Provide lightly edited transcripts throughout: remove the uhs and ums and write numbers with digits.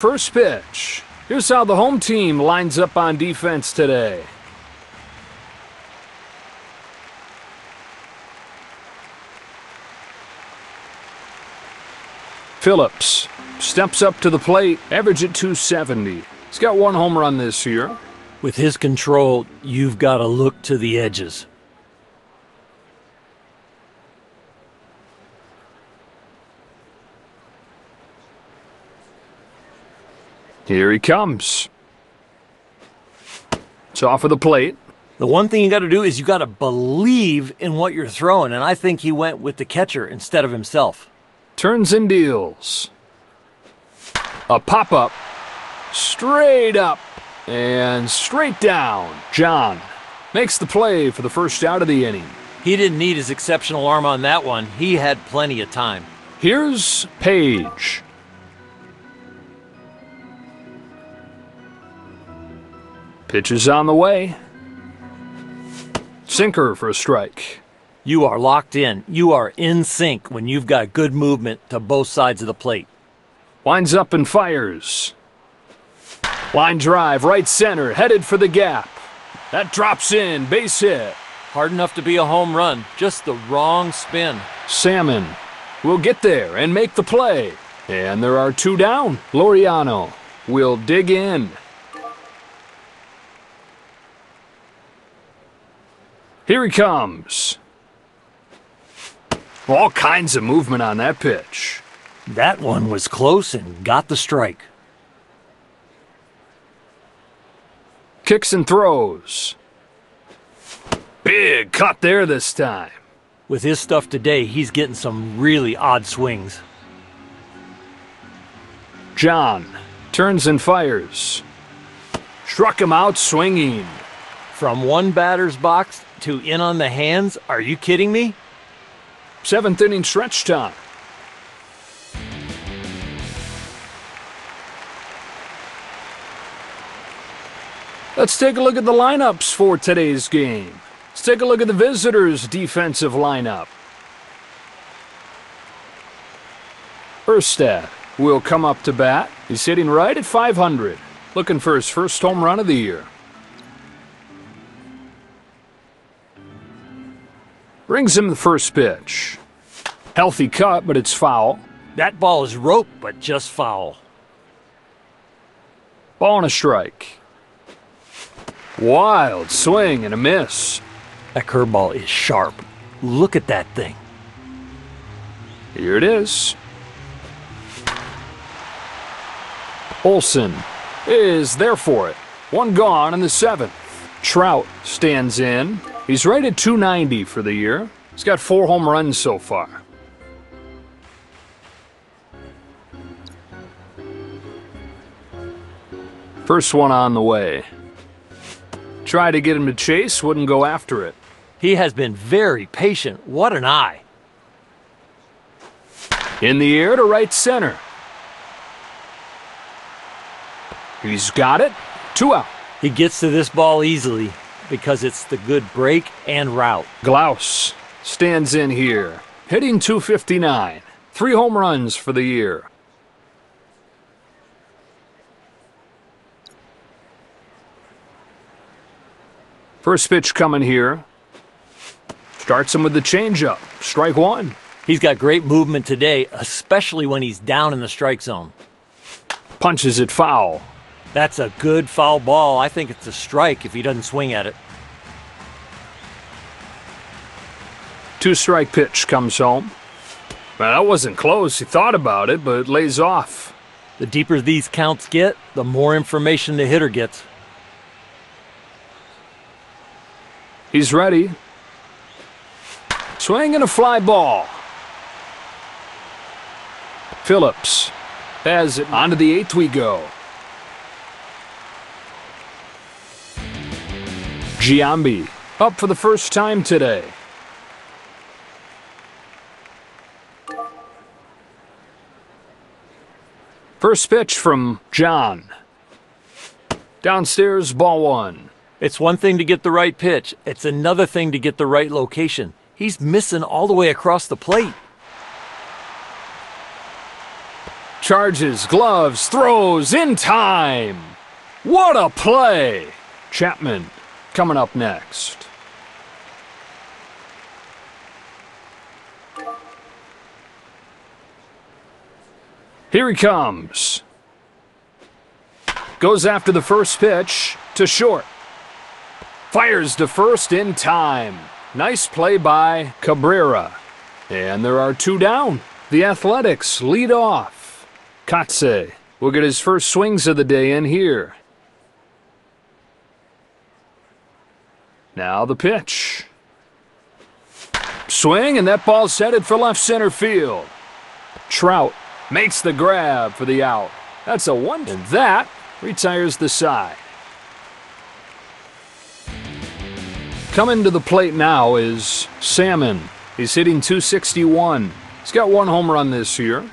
First pitch. Here's how the home team lines up on defense today. Phillips steps up to the plate, average at 270. He's got one home run this year. With his control, you've got to look to the edges. Here he comes. It's off of the plate. The one thing you got to do is you got to believe in what you're throwing, and I think he went with the catcher instead of himself. Turns and deals. A pop-up. Straight up and straight down. John makes the play for the first out of the inning. He didn't need his exceptional arm on that one. He had plenty of time. Here's Page. Pitch is on the way. Sinker for a strike. You are locked in. You are in sync when you've got good movement to both sides of the plate. Winds up and fires. Line drive, right center, headed for the gap. That drops in, base hit. Hard enough to be a home run, just the wrong spin. Salmon will get there and make the play. And there are two down. Laureano will dig in. Here he comes. All kinds of movement on that pitch. That one was close and got the strike. Kicks and throws. Big cut there this time. With his stuff today, he's getting some really odd swings. John turns and fires. Struck him out swinging. From one batter's box to in on the hands, are you kidding me? Seventh inning stretch time. Let's take a look at the lineups for today's game. Let's take a look at the visitors' defensive lineup. Erstad will come up to bat. He's hitting right at .500. Looking for his first home run of the year. Brings him the first pitch. Healthy cut, but it's foul. That ball is rope, but just foul. Ball and a strike. Wild swing and a miss. That curveball is sharp. Look at that thing. Here it is. Olsen is there for it. One gone in the seventh. Trout stands in. He's right at 290 for the year. He's got 4 home runs so far. First one on the way. Tried to get him to chase, wouldn't go after it. He has been very patient. What an eye. In the air to right center. He's got it. 2 out. He gets to this ball easily because it's the good break and route. Glaus stands in here, hitting .259. 3 home runs for the year. First pitch coming here. Starts him with the changeup. Strike one. He's got great movement today, especially when he's down in the strike zone. Punches it foul. That's a good foul ball. I think it's a strike if he doesn't swing at it. 2-strike pitch comes home. Man, that wasn't close. He thought about it, but it lays off. The deeper these counts get, the more information the hitter gets. He's ready. Swing and a fly ball. Phillips has it. On to the 8th we go. Giambi up for the first time today. First pitch from John. Downstairs, ball one. It's one thing to get the right pitch. It's another thing to get the right location. He's missing all the way across the plate. Charges, gloves, throws in time. What a play! Chapman coming up next. Here he comes. Goes after the first pitch to short. Fires to first in time. Nice play by Cabrera. And there are two down. The Athletics lead off. Katse will get his first swings of the day in here. Now the pitch. Swing, and that ball's headed for left center field. Trout makes the grab for the out. That's a one, and that retires the side. Coming to the plate now is Salmon. He's hitting .261. He's got one home run this year.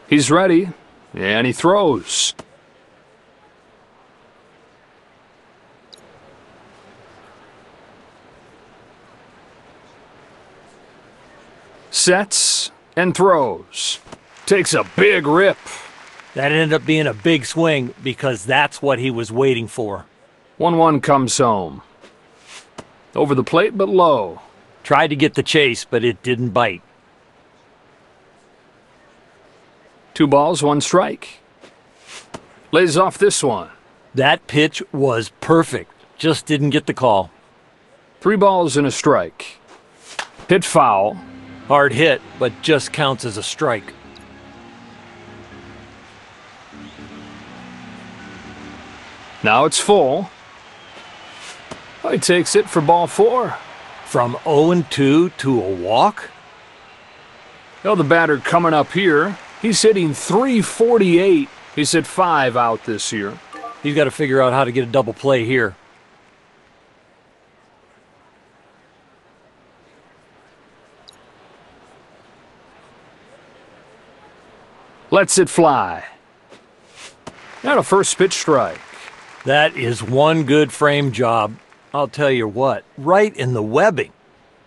He's ready, and he throws. Sets and throws. Takes a big rip. That ended up being a big swing because that's what he was waiting for. 1-1 comes home. Over the plate, but low. Tried to get the chase, but it didn't bite. 2 balls, 1 strike. Lays off this one. That pitch was perfect. Just didn't get the call. 3 balls and a strike. Hit foul. Hard hit, but just counts as a strike. Now it's full. Oh, he takes it for ball 4. From 0-2 to a walk? Well, the batter coming up here. He's hitting .348. He's hit 5 out this year. He's got to figure out how to get a double play here. Lets it fly. Not a first pitch strike. That is one good frame job. I'll tell you what, right in the webbing.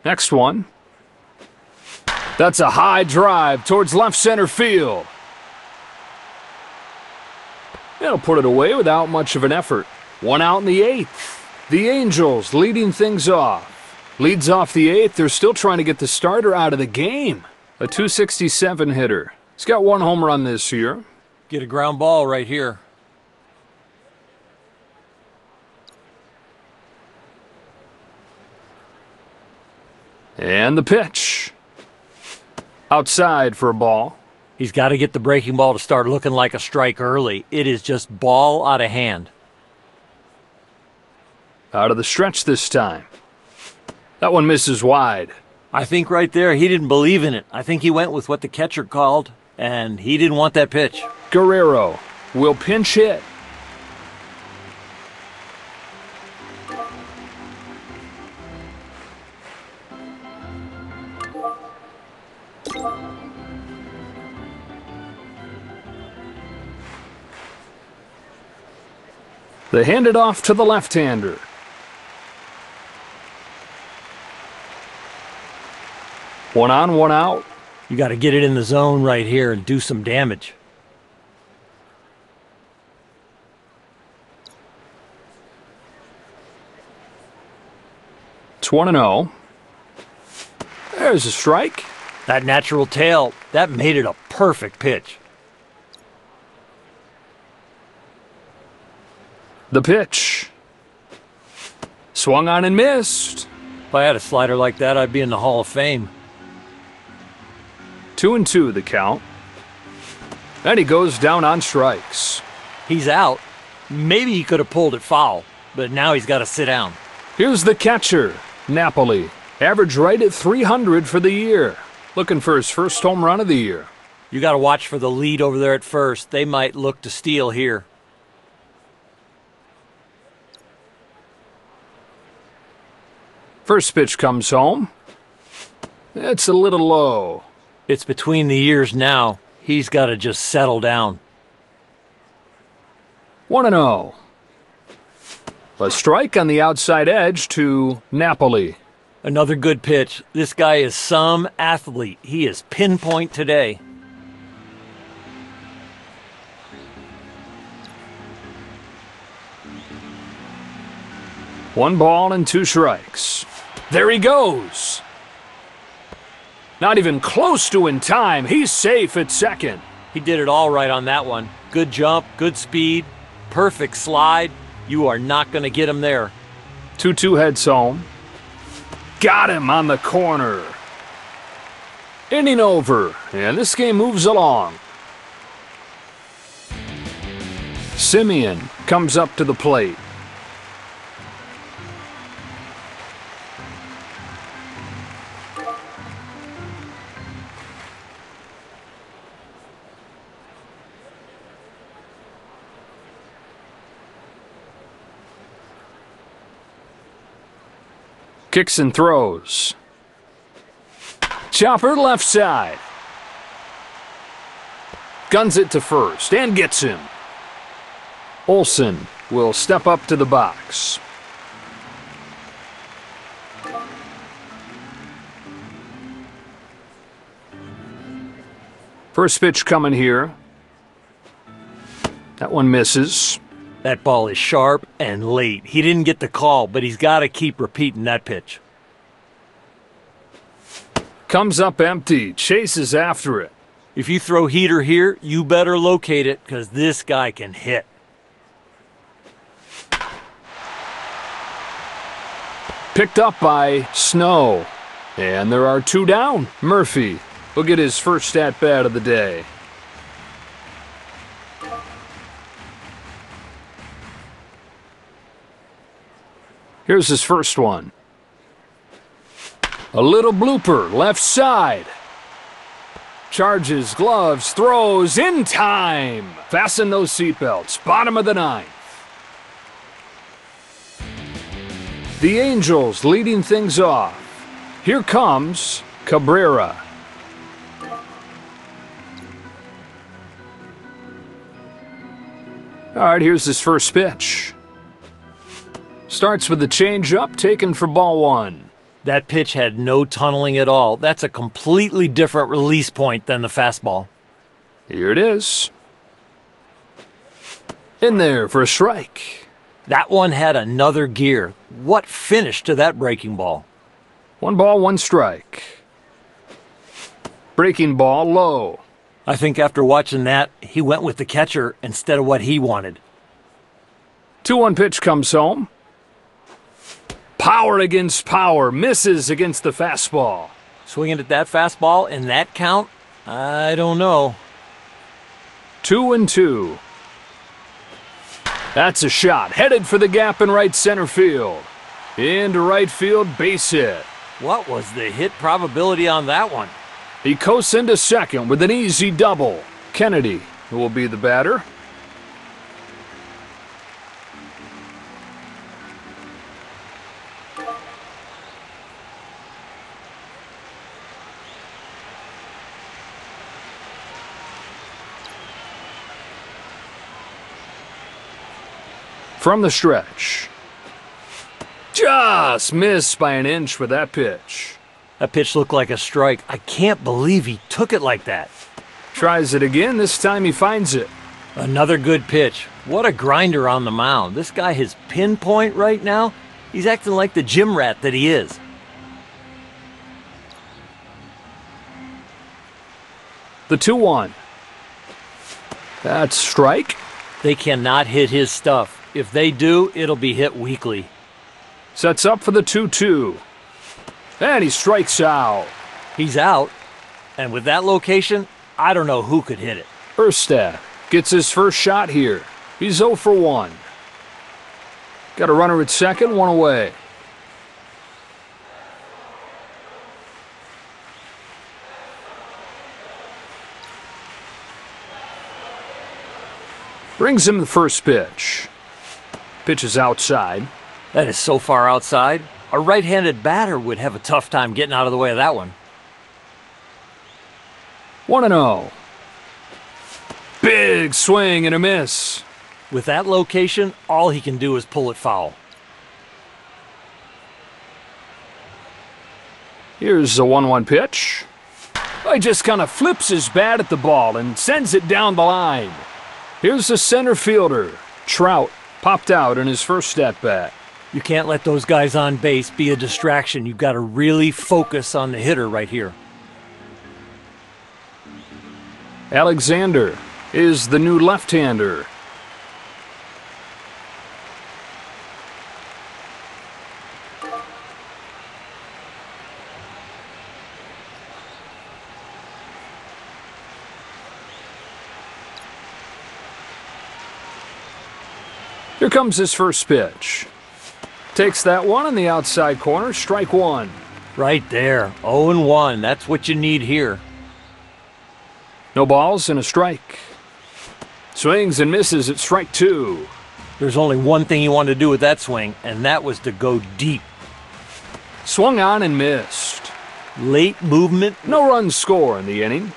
Next one. That's a high drive towards left center field. It'll put it away without much of an effort. 1 out in the 8th. The Angels leading things off. Leads off the 8th. They're still trying to get the starter out of the game. A .267 hitter. He's got 1 home run this year. Get a ground ball right here. And the pitch. Outside for a ball. He's got to get the breaking ball to start looking like a strike early. It is just ball out of hand. Out of the stretch this time. That one misses wide. I think right there he didn't believe in it. I think he went with what the catcher called, and he didn't want that pitch. Guerrero will pinch hit. They hand it off to the left-hander. One on, one out. You got to get it in the zone right here and do some damage. It's 1-0. There's a strike. That natural tail, that made it a perfect pitch. The pitch. Swung on and missed. If I had a slider like that, I'd be in the Hall of Fame. 2-2 the count. And he goes down on strikes. He's out. Maybe he could have pulled it foul, but now he's got to sit down. Here's the catcher, Napoli. Average right at .300 for the year. Looking for his first home run of the year. You got to watch for the lead over there at first. They might look to steal here. First pitch comes home. It's a little low. It's between the ears now. He's got to just settle down. 1-0. A strike on the outside edge to Napoli. Another good pitch. This guy is some athlete. He is pinpoint today. One ball and 2 strikes. There he goes. Not even close to in time. He's safe at second. He did it all right on that one. Good jump, good speed, perfect slide. You are not going to get him there. 2-2 heads home. Got him on the corner. Inning over, and this game moves along. Simeon comes up to the plate. Kicks and throws. Chopper left side. Guns it to first and gets him. Olsen will step up to the box. First pitch coming here. That one misses. That ball is sharp and late. He didn't get the call, but he's got to keep repeating that pitch. Comes up empty, chases after it. If you throw heater here, you better locate it because this guy can hit. Picked up by Snow. And there are 2 down. Murphy will get his first at-bat of the day. Here's his first one. A little blooper, left side. Charges, gloves, throws, in time. Fasten those seatbelts. Bottom of the 9th. The Angels leading things off. Here comes Cabrera. All right, here's his first pitch. Starts with the changeup, taken for ball 1. That pitch had no tunneling at all. That's a completely different release point than the fastball. Here it is. In there for a strike. That one had another gear. What finish to that breaking ball. 1 ball, 1 strike. Breaking ball low. I think after watching that, he went with the catcher instead of what he wanted. 2-1 pitch comes home. Power against power. Misses against the fastball. Swinging at that fastball in that count? I don't know. 2-2. That's a shot. Headed for the gap in right center field. Into right field, base hit. What was the hit probability on that one? He coasts into second with an easy double. Kennedy will be the batter. From the stretch. Just missed by an inch with that pitch. That pitch looked like a strike. I can't believe he took it like that. Tries it again. This time he finds it. Another good pitch. What a grinder on the mound. This guy is pinpoint right now. He's acting like the gym rat that he is. The 2-1. That's strike. They cannot hit his stuff. If they do, it'll be hit weakly. Sets up for the 2-2. And he strikes out. He's out. And with that location, I don't know who could hit it. Erstad gets his first shot here. He's 0 for 1. Got a runner at second, 1 away. Brings him the first pitch. Pitch is outside. That is so far outside. A right-handed batter would have a tough time getting out of the way of that one. 1-0. Big swing and a miss. With that location, all he can do is pull it foul. Here's a 1-1 pitch. He just kind of flips his bat at the ball and sends it down the line. Here's the center fielder. Trout popped out in his first at-bat. You can't let those guys on base be a distraction. You've got to really focus on the hitter right here. Alexander is the new left-hander. Here comes his first pitch. Takes that one on the outside corner, strike one. Right there, 0-1. That's what you need here. No balls and a strike. Swings and misses at strike two. There's only one thing he wanted to do with that swing, and that was to go deep. Swung on and missed. Late movement. No runs score in the inning.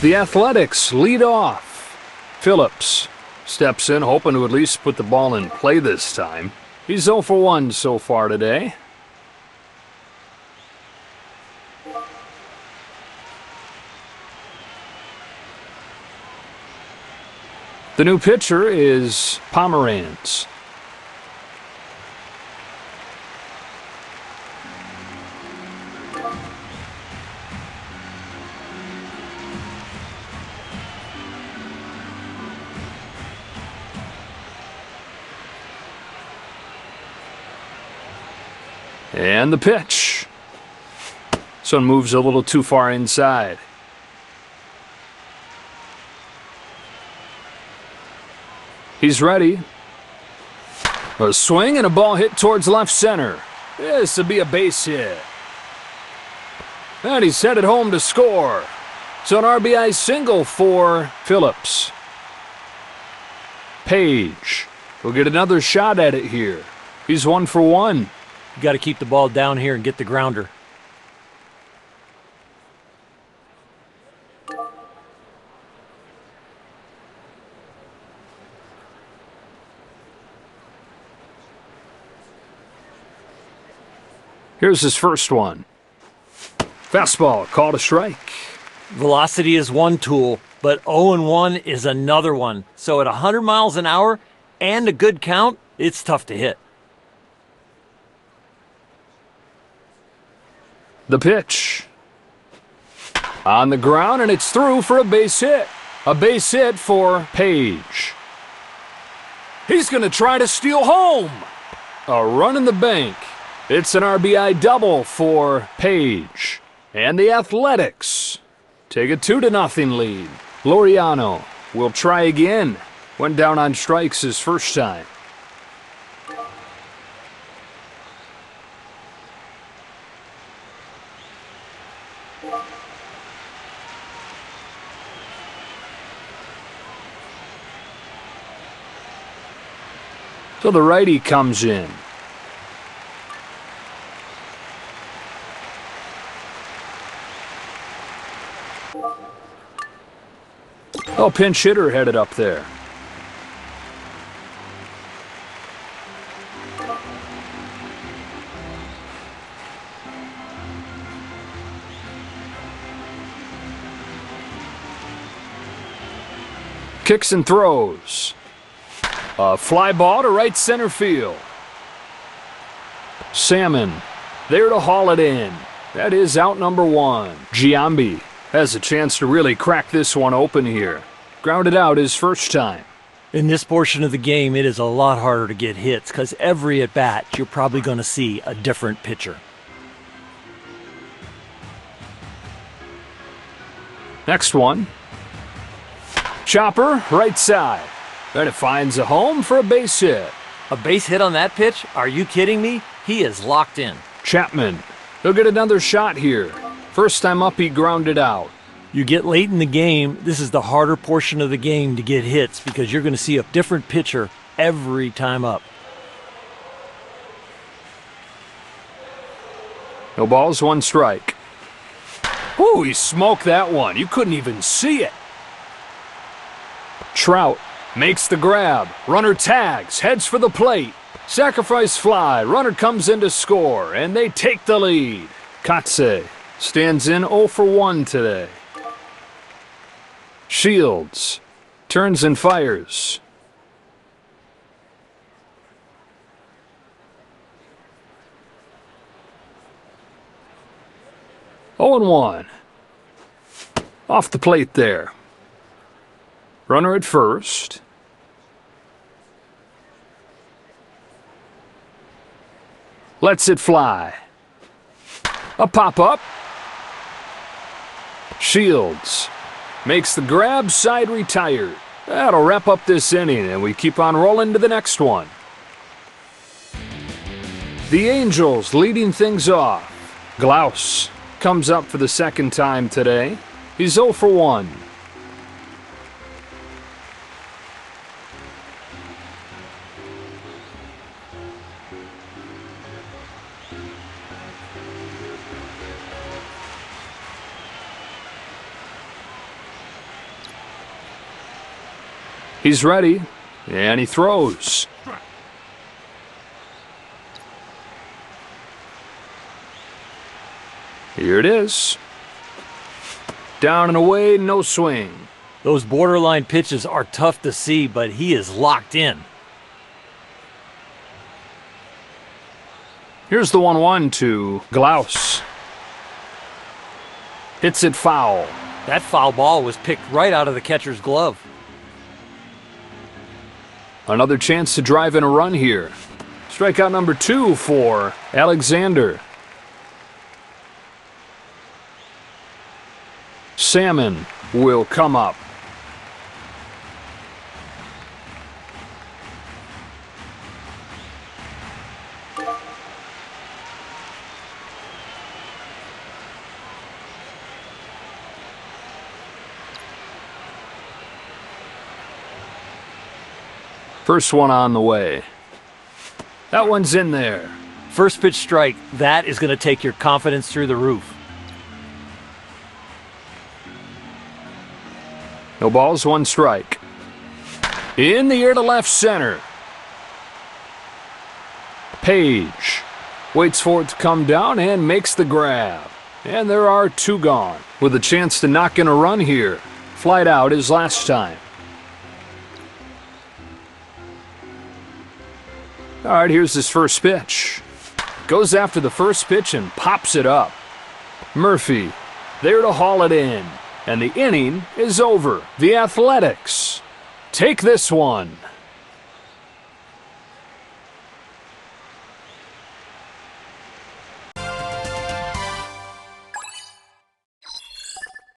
The Athletics lead off. Phillips steps in, hoping to at least put the ball in play this time. He's 0 for 1 so far today. The new pitcher is Pomeranz. And the pitch. This one moves a little too far inside. He's ready. A swing and a ball hit towards left center. This will be a base hit. And he's headed home to score. So an RBI single for Phillips. Page will get another shot at it here. He's 1 for 1. You got to keep the ball down here and get the grounder. Here's his first one. Fastball, called a strike. Velocity is one tool, but 0-1 is another one. So at 100 miles an hour and a good count, it's tough to hit. The pitch. On the ground, and it's through for a base hit. A base hit for Page. He's going to try to steal home. A run in the bank. It's an RBI double for Page. And the Athletics take a 2-0 lead. Laureano will try again. Went down on strikes his first time. So the righty comes in. Oh, pinch hitter headed up there. Kicks and throws. A fly ball to right center field. Salmon there to haul it in. That is out number one. Giambi has a chance to really crack this one open here. Grounded out his first time. In this portion of the game, it is a lot harder to get hits because every at-bat, you're probably going to see a different pitcher. Next one. Chopper, right side. Then it finds a home for a base hit. A base hit on that pitch? Are you kidding me? He is locked in. Chapman, he'll get another shot here. First time up, he grounded out. You get late in the game, this is the harder portion of the game to get hits because you're going to see a different pitcher every time up. No balls, one strike. Ooh, he smoked that one. You couldn't even see it. Trout makes the grab. Runner tags, heads for the plate. Sacrifice fly. Runner comes in to score, and they take the lead. Katse stands in 0 for 1 today. Shields turns and fires. Oh and 1. Off the plate there. Runner at first. Lets it fly. A pop-up. Shields makes the grab, side retired. That'll wrap up this inning, and we keep on rolling to the next one. The Angels leading things off. Glaus comes up for the second time today. He's 0 for 1. He's ready, and he throws. Here it is. Down and away, no swing. Those borderline pitches are tough to see, but he is locked in. Here's the 1-1 to Glaus. Hits it foul. That foul ball was picked right out of the catcher's glove. Another chance to drive in a run here. Strikeout number 2 for Alexander. Salmon will come up. First one on the way. That one's in there. First pitch strike, that is going to take your confidence through the roof. No balls, 1 strike. In the air to left center. Page waits for it to come down and makes the grab. And there are 2 gone, with a chance to knock in a run here. Flight out his last time. All right, here's his first pitch. Goes after the first pitch and pops it up. Murphy there to haul it in. And the inning is over. The Athletics take this one.